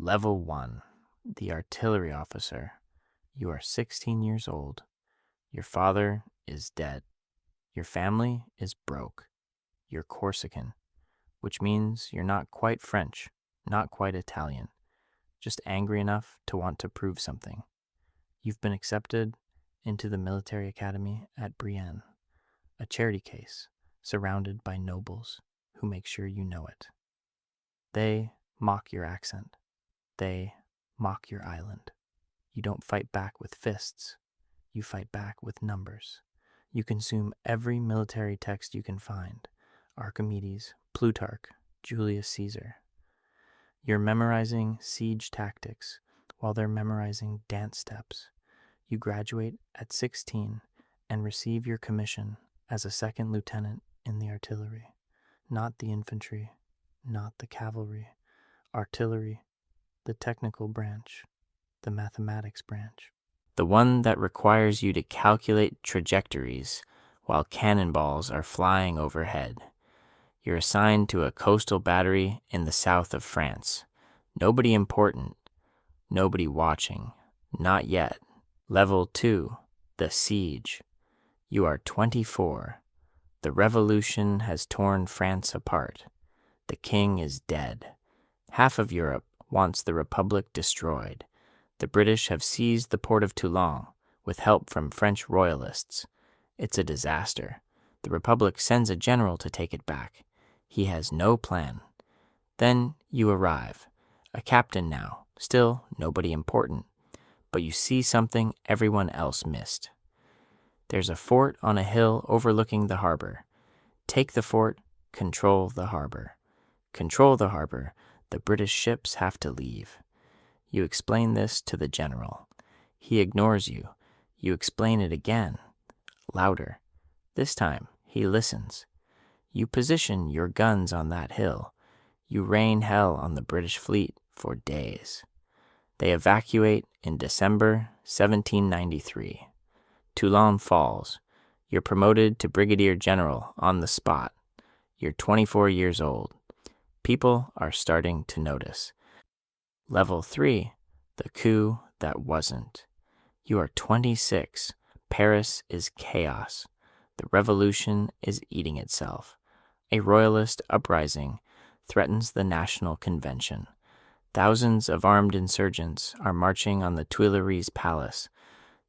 Level 1, the artillery officer. You are 16 years old. Your father is dead. Your family is broke. You're Corsican, which means you're not quite French, not quite Italian, just angry enough to want to prove something. You've been accepted into the military academy at Brienne, a charity case surrounded by nobles who make sure you know it. They mock your accent. They mock your island. You don't fight back with fists. You fight back with numbers. You consume every military text you can find. Archimedes, Plutarch, Julius Caesar. You're memorizing siege tactics while they're memorizing dance steps. You graduate at 16 and receive your commission as a second lieutenant in the artillery. Not the infantry, not the cavalry. Artillery, the technical branch, the mathematics branch. The one that requires you to calculate trajectories while cannonballs are flying overhead. You're assigned to a coastal battery in the south of France. Nobody important, nobody watching, not yet. Level 2, the siege. You are 24. The revolution has torn France apart. The king is dead. Half of Europe wants the republic destroyed. The British have seized the port of Toulon with help from French royalists. It's a disaster. The republic sends a general to take it back. He has no plan. Then you arrive. A captain now, still nobody important. But you see something everyone else missed. There's a fort on a hill overlooking the harbor. Take the fort, control the harbor. Control the harbor, the British ships have to leave. You explain this to the general. He ignores you. You explain it again, louder. This time, he listens. You position your guns on that hill. You rain hell on the British fleet for days. They evacuate in December 1793. Toulon falls. You're promoted to brigadier general on the spot. You're 24 years old. People are starting to notice. Level 3, the coup that wasn't. You are 26. Paris is chaos. The revolution is eating itself. A royalist uprising threatens the National Convention. Thousands of armed insurgents are marching on the Tuileries Palace.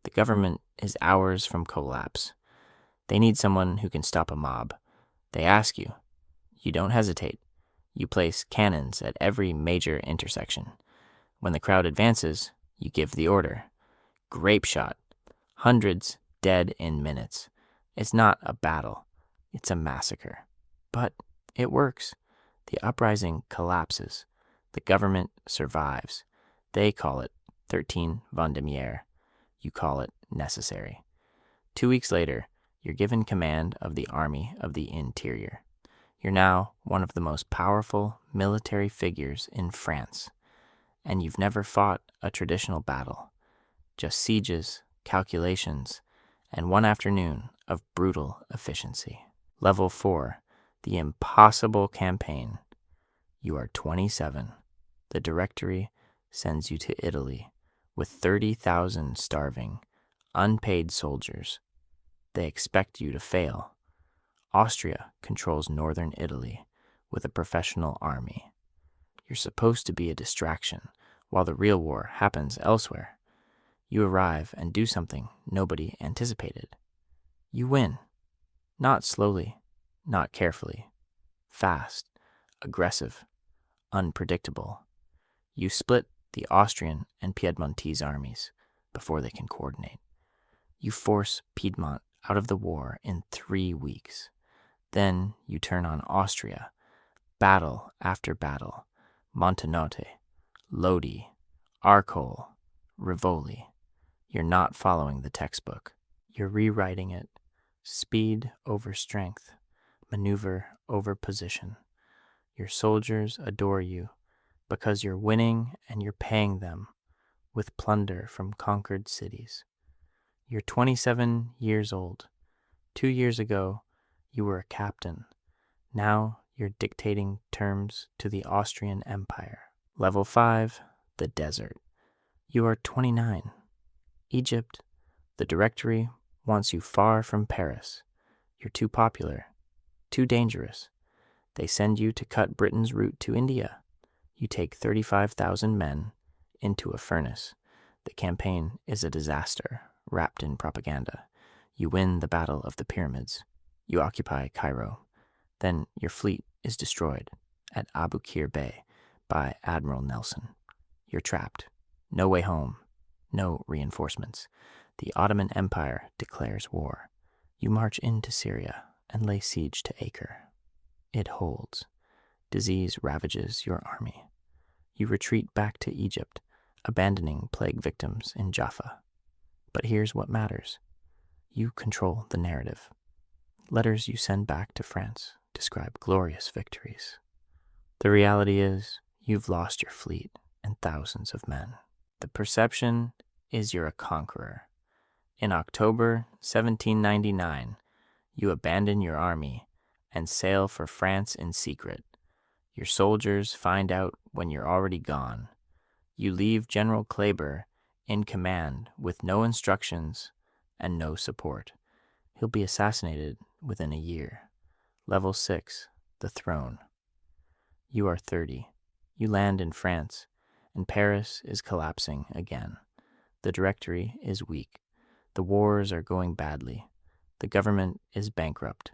The government is hours from collapse. They need someone who can stop a mob. They ask you. You don't hesitate. You place cannons at every major intersection. When the crowd advances, you give the order. Grape shot. Hundreds dead in minutes. It's not a battle. It's a massacre. But it works. The uprising collapses. The government survives. They call it 13 Vendémiaire. You call it necessary. 2 weeks later, you're given command of the Army of the Interior. You're now one of the most powerful military figures in France. And you've never fought a traditional battle. Just sieges, calculations, and one afternoon of brutal efficiency. Level 4, the impossible campaign. You are 27. The Directory sends you to Italy with 30,000 starving, unpaid soldiers. They expect you to fail. Austria controls northern Italy with a professional army. You're supposed to be a distraction while the real war happens elsewhere. You arrive and do something nobody anticipated. You win. Not slowly, not carefully. Fast, aggressive, unpredictable. You split the Austrian and Piedmontese armies before they can coordinate. You force Piedmont out of the war in 3 weeks. Then you turn on Austria, battle after battle. Montenotte, Lodi, Arcole, Rivoli. You're not following the textbook. You're rewriting it. Speed over strength, maneuver over position. Your soldiers adore you because you're winning and you're paying them with plunder from conquered cities. You're 27 years old. 2 years ago, you were a captain. Now you're dictating terms to the Austrian Empire. Level 5, the desert. You are 29. Egypt, the Directory wants you far from Paris. You're too popular, too dangerous. They send you to cut Britain's route to India. You take 35,000 men into a furnace. The campaign is a disaster, wrapped in propaganda. You win the Battle of the Pyramids. You occupy Cairo. Then your fleet is destroyed at Abu Qir Bay by Admiral Nelson. You're trapped. No way home. No reinforcements. The Ottoman Empire declares war. You march into Syria and lay siege to Acre. It holds. Disease ravages your army. You retreat back to Egypt, abandoning plague victims in Jaffa. But here's what matters. You control the narrative. Letters you send back to France describe glorious victories. The reality is, you've lost your fleet and thousands of men. The perception is you're a conqueror. In October 1799, you abandon your army and sail for France in secret. Your soldiers find out when you're already gone. You leave General Kleber in command with no instructions and no support. He'll be assassinated within a year. Level 6, the throne. You are 30. You land in France, and Paris is collapsing again. The Directory is weak. The wars are going badly. The government is bankrupt.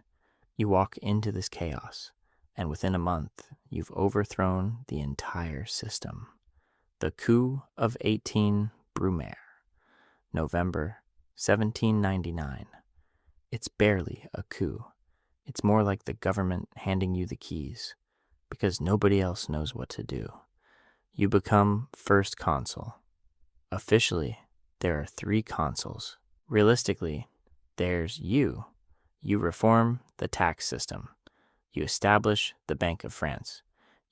You walk into this chaos, and within a month, you've overthrown the entire system. The coup of 18 Brumaire, November 1799. It's barely a coup. It's more like the government handing you the keys, because nobody else knows what to do. You become first consul. Officially, there are 3 consuls. Realistically, there's you. You reform the tax system. You establish the Bank of France.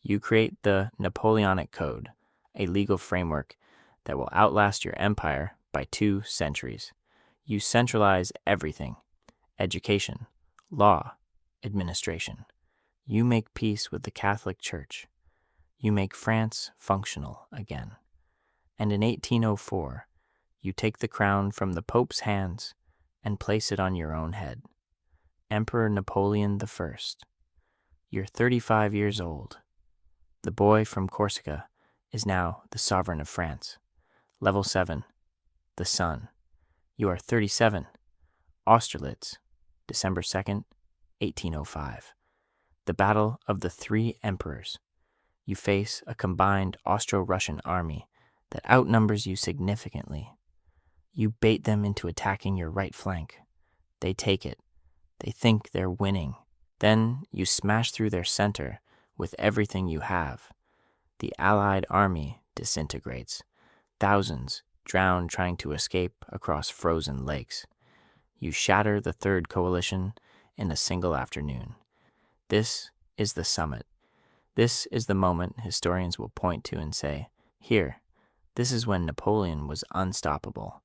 You create the Napoleonic Code, a legal framework that will outlast your empire by 2 centuries. You centralize everything: education, law, administration. You make peace with the Catholic Church. You make France functional again. And in 1804, you take the crown from the Pope's hands and place it on your own head. Emperor Napoleon I. You're 35 years old. The boy from Corsica is now the sovereign of France. Level 7, the sun. You are 37. Austerlitz, December 2nd, 1805. The Battle of the 3 Emperors. You face a combined Austro-Russian army that outnumbers you significantly. You bait them into attacking your right flank. They take it. They think they're winning. Then you smash through their center with everything you have. The Allied army disintegrates. Thousands drown trying to escape across frozen lakes. You shatter the Third Coalition in a single afternoon. This is the summit. This is the moment historians will point to and say, here, this is when Napoleon was unstoppable.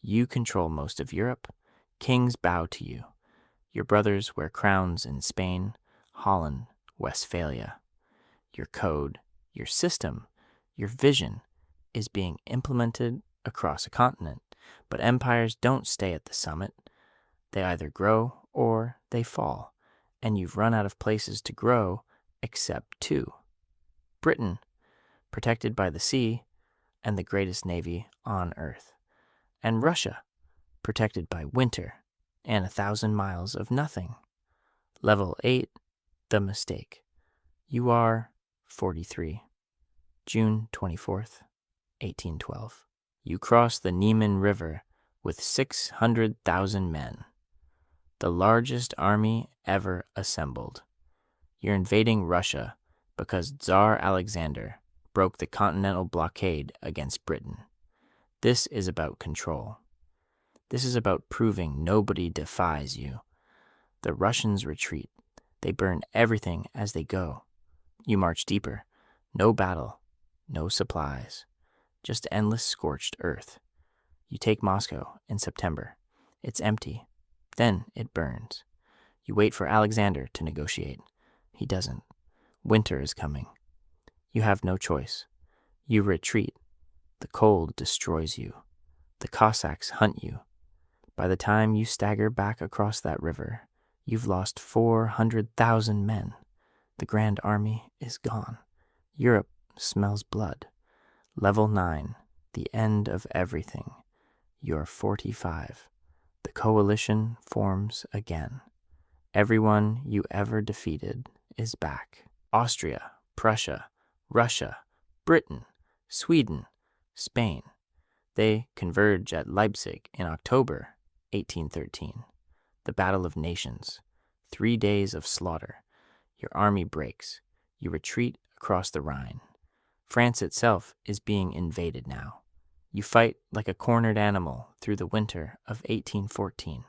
You control most of Europe. Kings bow to you. Your brothers wear crowns in Spain, Holland, Westphalia. Your code, your system, your vision is being implemented across a continent. But empires don't stay at the summit. They either grow or they fall. And you've run out of places to grow except 2. Britain, protected by the sea and the greatest navy on earth. And Russia, protected by winter and 1,000 miles of nothing. Level 8, the mistake. You are 43. June 24th, 1812. You cross the Niemen River with 600,000 men. The largest army ever assembled. You're invading Russia because Tsar Alexander broke the continental blockade against Britain. This is about control. This is about proving nobody defies you. The Russians retreat. They burn everything as they go. You march deeper. No battle, no supplies, just endless scorched earth. You take Moscow in September. It's empty. Then it burns. You wait for Alexander to negotiate. He doesn't. Winter is coming. You have no choice. You retreat The cold destroys you. The Cossacks hunt you. By the time you stagger back across that river, you've lost 400,000 men. The Grand Army is gone. Europe smells blood. Level 9, the end of everything. You're 45. The coalition forms again. Everyone you ever defeated is back. Austria, Prussia, Russia, Britain, Sweden, Spain. They converge at Leipzig in October 1813. The Battle of Nations. 3 days of slaughter. Your army breaks. You retreat across the Rhine. France itself is being invaded now. You fight like a cornered animal through the winter of 1814.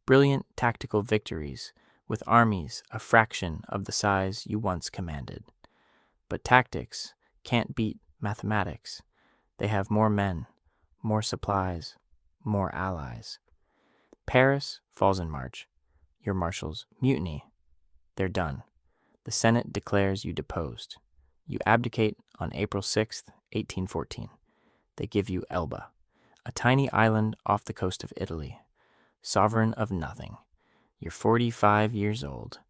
Brilliant tactical victories with armies a fraction of the size you once commanded. But tactics can't beat mathematics. They have more men, more supplies, more allies. Paris falls in March. Your marshals mutiny. They're done. The Senate declares you deposed. You abdicate on April 6th, 1814. They give you Elba, a tiny island off the coast of Italy, sovereign of nothing. You're 45 years old.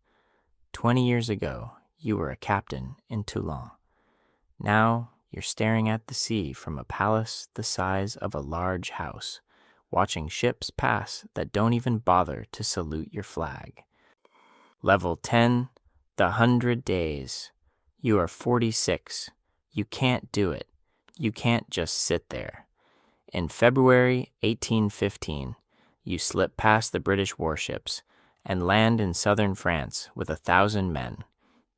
20 years ago, you were a captain in Toulon. Now, you're staring at the sea from a palace the size of a large house, watching ships pass that don't even bother to salute your flag. Level 10, the 100 days. You are 46. You can't do it. You can't just sit there. In February 1815, you slip past the British warships and land in southern France with 1,000 men.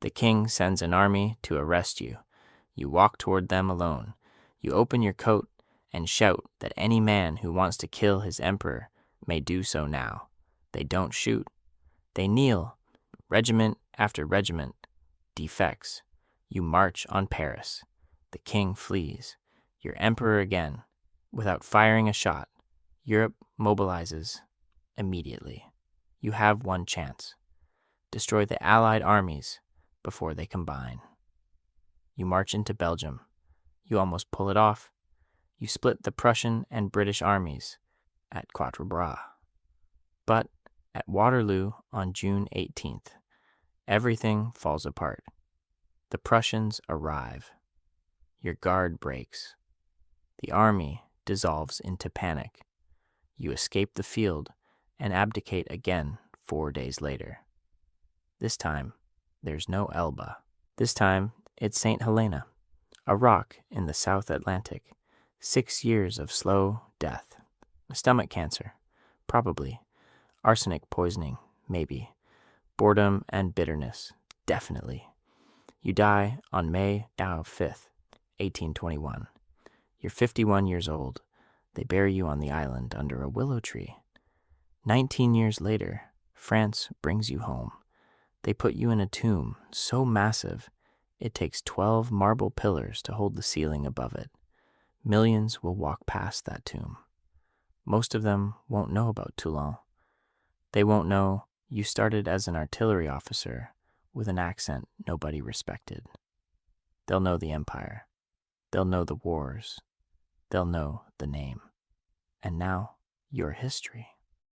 The king sends an army to arrest you. You walk toward them alone. You open your coat and shout that any man who wants to kill his emperor may do so now. They don't shoot. They kneel. Regiment after regiment defects. You march on Paris. The king flees. Your emperor again. Without firing a shot, Europe mobilizes immediately. You have one chance. Destroy the Allied armies before they combine. You march into Belgium. You almost pull it off. You split the Prussian and British armies at Quatre Bras. But at Waterloo on June 18th, everything falls apart. The Prussians arrive. Your guard breaks. The army dissolves into panic. You escape the field and abdicate again 4 days later. This time, there's no Elba. This time, it's Saint Helena, a rock in the South Atlantic. 6 years of slow death. Stomach cancer, probably. Arsenic poisoning, maybe. Boredom and bitterness, definitely. You die on May 5th, 1821. You're 51 years old. They bury you on the island under a willow tree. 19 years later, France brings you home. They put you in a tomb so massive, it takes 12 marble pillars to hold the ceiling above it. Millions will walk past that tomb. Most of them won't know about Toulon. They won't know you started as an artillery officer with an accent nobody respected. They'll know the empire. They'll know the wars. They'll know the name. And now, you're history.